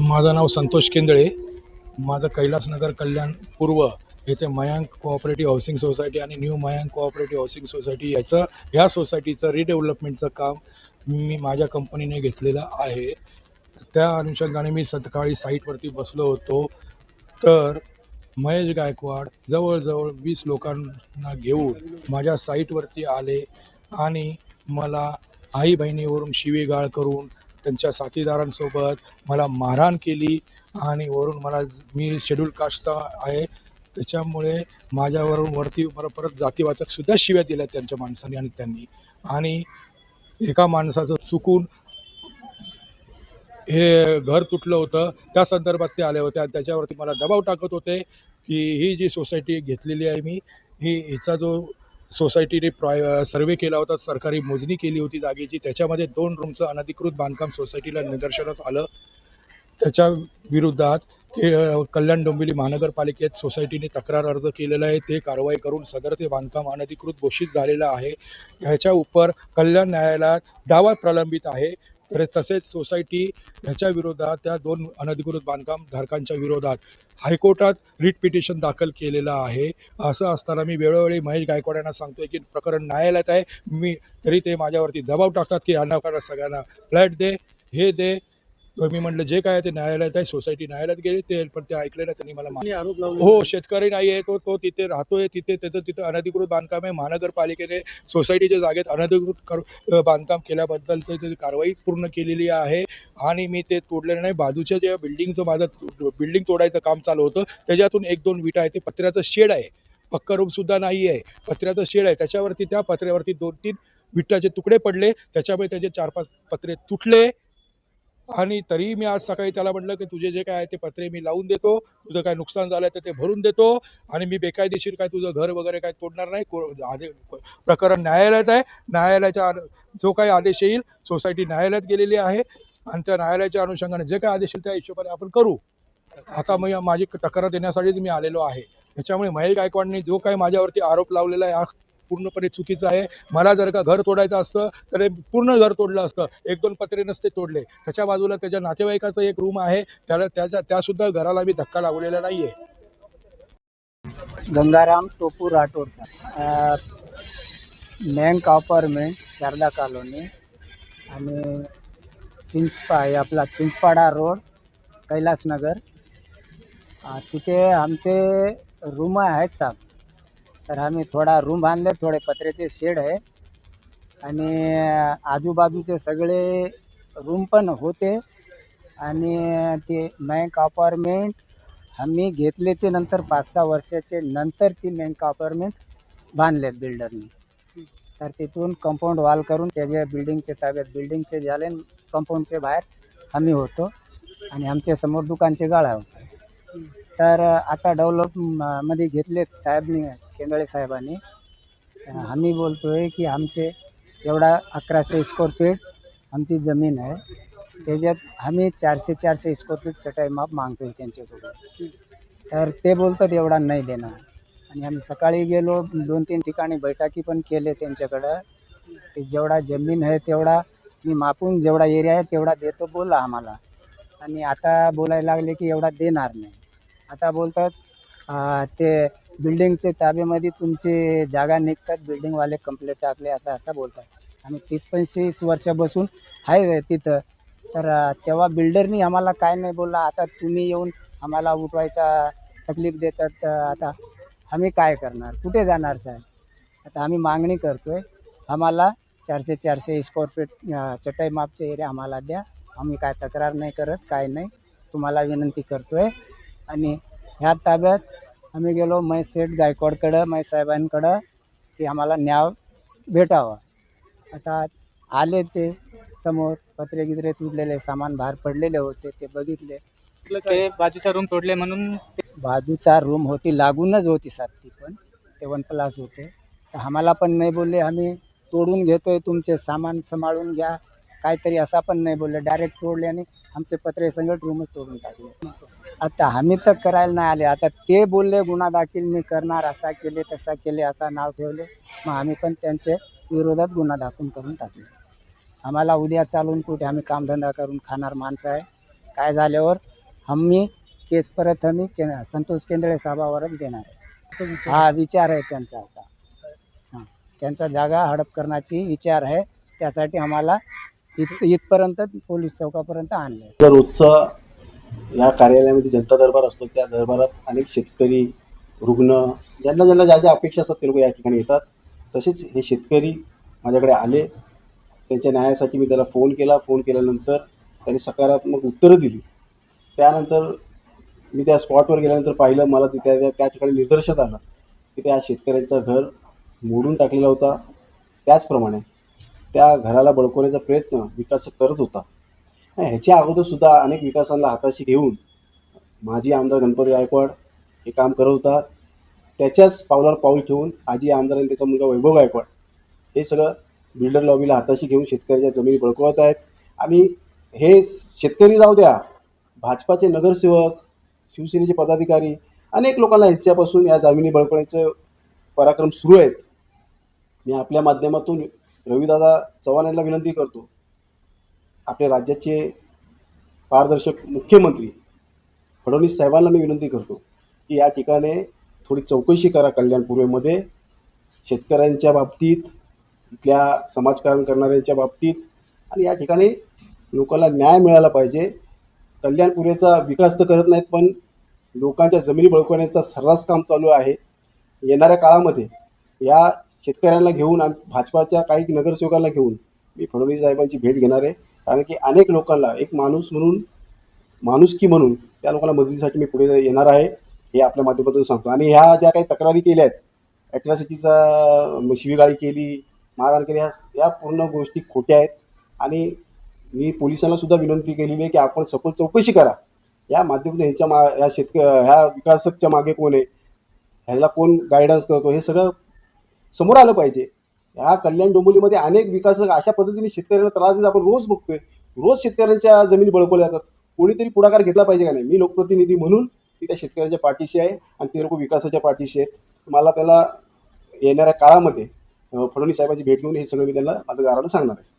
माझं नाव संतोष केंदळे. माझं कैलासनगर कल्याण पूर्व येथे मयांक कोऑपरेटिव्ह हाऊसिंग सोसायटी आणि new Mayank cooperative housing society ह्या सोसायटीचं रिडेव्हलपमेंटचं काम मी माझ्या कंपनीने घेतलेलं आहे. त्या अनुषंगाने मी सकाळी साईटवरती बसलो होतो, तर महेश गायकवाड जवळजवळ 20 लोकांना घेऊन माझ्या साईटवरती आले आणि मला आई बहिणीवरून शिवीगाळ करून त्यांच्या साथीदारांसोबत मला मारहाण केली आणि वरून मी शेड्यूल कास्टचा आहे, त्याच्यामुळे माझ्यावरून मला परत जातीवाचकसुद्धा शिव्या दिल्या त्यांच्या माणसाने आणि त्यांनी. आणि एका माणसाचं चुकून हे घर तुटलं होतं, त्या संदर्भात ते आले होते आणि त्याच्यावरती मला दबाव टाकत होते की ही जी सोसायटी घेतलेली आहे मी, हिचा जो सोसायटीने सर्वे केला होता, सरकारी मोजणी केली होती जागेची, त्याच्यामध्ये 2 रूमचं अनधिकृत बांधकाम सोसायटीला निदर्शनास आलं. त्याच्या विरोधात कल्याण डोंबिवली महानगरपालिकेत सोसायटीने तक्रार अर्ज केलेला आहे. ते कारवाई करून सदरचे बांधकाम अनधिकृत घोषित झालेलं आहे. ह्याच्या उपर कल्याण न्यायालयात दावा प्रलंबित आहे. तर तसेच सोसायटी ह्याच्या विरोधात त्या 2 अनधिकृत बांधकाम धारकांच्या विरोधात हायकोर्टात रिट पिटिशन दाखल केलेलं आहे. असं असताना मी वेळोवेळी महेश गायकवाड यांना सांगतोय की प्रकरण न्यायालयात आहे, तरी ते माझ्यावरती दबाव टाकतात की यांना सगळ्यांना फ्लॅट दे, हे दे. मी म्हटलं जे काय ते न्यायालयात आहे, सोसायटी न्यायालयात गेली, पण ते ऐकले ना, त्यांनी मला आरोप लावले. हो, शेतकरी नाही आहे तो तिथे राहतोय, तिथं अनधिकृत बांधकाम आहे. महानगरपालिकेने सोसायटीच्या जागेत अनधिकृत बांधकाम केल्याबद्दल ते कारवाई पूर्ण केलेली आहे आणि मी ते तोडलेलं नाही. बाजूच्या ज्या माझं बिल्डिंग तोडायचं काम चालू होतं, त्याच्यातून 1-2 विटा आहे, ते पत्र्याचं शेड आहे, पक्का रूमसुद्धा नाही आहे, पत्र्याचं शेड आहे. त्याच्यावरती त्या पत्र्यावरती 2-3 विटाचे तुकडे पडले, त्याच्यामुळे त्याचे 4-5 पत्रे तुटले. आणि तरीही मी आज सकाळी त्याला म्हटलं की तुझे जे काय आहे ते पत्रे मी लावून देतो, तुझं काय नुकसान झालं तर ते भरून देतो आणि मी बेकायदेशीर काय तुझं घर वगैरे काय तोडणार नाही. प्रकरण न्यायालयात आहे. न्यायालयाचा जो काही आदेश येईल, सोसायटी न्यायालयात गेलेली आहे आणि त्या न्यायालयाच्या अनुषंगाने जे काय आदेश येईल त्या हिशोबाने आपण करू. आता माझी तक्रार देण्यासाठीच मी आलेलो आहे. त्याच्यामुळे महेश गायकवाडने जो काही माझ्यावरती आरोप लावलेला आहे हा पूर्णपणे चुकीचं आहे. मला जर का घर तोडायचं असतं तर पूर्ण घर तोडलं असतं, 1-2 पत्रे नसते तोडले. त्याच्या बाजूला त्याच्या नातेवाईकाचं एक रूम आहे, त्यासुद्धा घराला मी धक्का लावलेला नाही आहे. Gangaram Topu Rathod sir, Mayank apartment, Sharada colony आणि आपला चिंचपाडा रोड, कैलासनगर. तिथे आमचे रूम आहेत साहेब. तर आम्ही थोडा रूम बांधले, थोडे पत्र्याचे शेड आहे आणि आजूबाजूचे सगळे रूम पण होते. आणि ते मयांक अपार्टमेंट आम्ही घेतल्याचे नंतर 5-6 वर्षाचे नंतर ती मयांक अपार्टमेंट बांधलेत बिल्डरनी. तर तिथून कंपाऊंड वॉल करून त्याच्या बिल्डिंगचे ताब्यात बिल्डिंगचे झाले, कंपाऊंडचे बाहेर आम्ही होतो आणि आमच्या समोर दुकानचे गाळा होते. तर आता मध्ये घेतलेत साहेबनी, केंदळे साहेबांनी. तर आम्ही बोलतोय की आमचे एवढा 1100 स्क्वेअर फीट आमची जमीन आहे, त्याच्यात आम्ही 400 स्क्वेअर फीट चटाई माप मागतोय त्यांच्याकडून. तर ते बोलतात एवढा नाही देणार. आणि आम्ही सकाळी गेलो, 2-3 ठिकाणी बैठकी पण केले त्यांच्याकडं. ते जेवढा जमीन आहे तेवढा मी मापून, जेवढा एरिया आहे तेवढा देतो बोला आम्हाला. आणि आता बोलायला लागले की एवढा देणार नाही. आता बोलतात ते बिल्डिंगचे ताब्यामध्ये तुमची जागा निघतात, बिल्डिंगवाले कंप्लेंट टाकले, असं बोलतात. आम्ही 30-35 वर्ष बसून आहे तिथं. तर तेव्हा बिल्डरनी आम्हाला काय नाही बोलला. आता तुम्ही येऊन आम्हाला उठवायचा तकलीफ देतात. आता आम्ही काय करणार, कुठे जाणार साहेब? आता आम्ही मागणी करतोय, आम्हाला 400 स्क्वेअर फीट चटाई मापचे एरिया आम्हाला द्या. आम्ही काय तक्रार नाही करत, काय नाही, तुम्हाला विनंती करतोय. आणि ह्या ताब्यात आम्ही गेलो महेश गायकवाडकडं, महेश साहेबांकडं, की आम्हाला न्याय भेटावा. आता आले ते समोर, पत्रे गित्रे तुटलेले, सामान बाहेर पडलेले होते, ते बघितले. ते बाजूचा रूम तोडले म्हणून बाजूचा रूम होती, लागूनच होती सात, ती पण ते 1+ होते. तर आम्हाला पण नाही बोलले आम्ही तोडून घेतोय, तुमचे सामान सांभाळून घ्या, काहीतरी असा पण नाही बोलले. डायरेक्ट तोडले आणि आमचे पत्रे संगत रूमच तोडून टाकले. आता आम्ही तर करायला नाही आले. आता ते बोलले गुन्हा दाखल मी करणार, असा केले तसा केले, असा नाव ठेवले. मग आम्ही पण त्यांचे विरोधात गुन्हा दाखल करून टाकले. आम्हाला उद्या चालून कुठे, आम्ही कामधंदा करून खाणार माणसं आहे. काय झाल्यावर आम्ही केस परत आम्ही संतोष केंद्रे साहेबावरच देणार आहे. हा विचार आहे त्यांचा आता. हां, त्यांचा जागा हडप करण्याची विचार आहे. त्यासाठी आम्हाला इथपर्यंत पोलीस चौकापर्यंत आणले. तर रोजचा या कार्यालयामध्ये जनता दरबार असतो. त्या दरबारात अनेक शेतकरी, रुग्ण, ज्यांना ज्यांना ज्या ज्या अपेक्षा असतात ते लोक या ठिकाणी येतात. तसेच हे शेतकरी माझ्याकडे आले. त्यांच्या न्यायासाठी मी त्याला फोन केला. फोन केल्यानंतर त्यांनी सकारात्मक उत्तरं दिली. त्यानंतर मी त्या स्पॉटवर गेल्यानंतर पाहिलं, मला त्या ठिकाणी निदर्शनात आलं की त्या शेतकऱ्यांचं घर मोडून टाकलेला होता. त्याचप्रमाणे त्या घराला बळकवण्याचा प्रयत्न विकासक करत होता. ह्याच्या अगोदरसुद्धा अनेक विकासांना हाताशी घेऊन माजी आमदार गणपती गायकवाड हे काम करत होता. त्याच्याच पावलावर पाऊल ठेवून आजी आमदार आणि त्याचा मुलगा वैभव गायकवाड हे सगळं बिल्डर लॉबीला हाताशी घेऊन शेतकऱ्याच्या जमिनी बळकवत आहेत. आणि हे शेतकरी जाऊ द्या, भाजपाचे नगरसेवक, शिवसेनेचे पदाधिकारी, अनेक लोकांना यांच्यापासून या जमिनी बळकवण्याचं पराक्रम सुरू आहेत. मी आपल्या माध्यमातून रविदादा चव्हाण यांना विनंती करतो, आपल्या राज्याचे पारदर्शक मुख्यमंत्री फडणवीस साहेबांना मी विनंती करतो की या ठिकाणी थोडी चौकशी करा कल्याणपूर्वेमध्ये, शेतकऱ्यांच्या बाबतीत, इथल्या समाजकारण करणाऱ्यांच्या बाबतीत, आणि या ठिकाणी लोकांना न्याय मिळाला पाहिजे. कल्याणपूर्वेचा विकास तर करत नाहीत, पण लोकांच्या जमिनी बळकवण्याचा सर्रास काम चालू आहे. येणाऱ्या काळामध्ये या शेतकऱ्यांना घेऊन आणि भाजपाच्या काही नगरसेवकांना घेऊन मी फडणवीस साहेबांची भेट घेणार आहे. कारण की अनेक लोकांना एक माणूस म्हणून, माणुसकी म्हणून त्या लोकांना मदतीसाठी मी पुढे येणार आहे, हे आपल्या माध्यमातून सांगतो. आणि ह्या ज्या काही तक्रारी केल्या आहेत, ॲट्रॉसिटीचा शिवीगाळी केली, मारहाण केली, या पूर्ण गोष्टी खोट्या आहेत. आणि मी पोलिसांनासुद्धा विनंती केलेली आहे की आपण सखोल चौकशी करा. या माध्यमातून ह्या विकासकच्या मागे कोण आहे, ह्याला कोण गायडन्स करतो, हे सगळं समोर आलं पाहिजे. ह्या कल्याण डोंबिवलीमध्ये अनेक विकासक अशा पद्धतीने शेतकऱ्यांना त्रास देत आपण रोज बघतोय. रोज शेतकऱ्यांच्या जमिनी बळकवल्या जातात. कोणीतरी पुढाकार घेतला पाहिजे का नाही? मी लोकप्रतिनिधी म्हणून मी त्या शेतकऱ्यांच्या पाठीशी आहे आणि ते लोक विकासाच्या पाठीशी आहेत. मला त्याला येणाऱ्या काळामध्ये फडणवीस साहेबांची भेट घेऊन हे सगळं मी त्यांना माझं गाराला सांगणार आहे.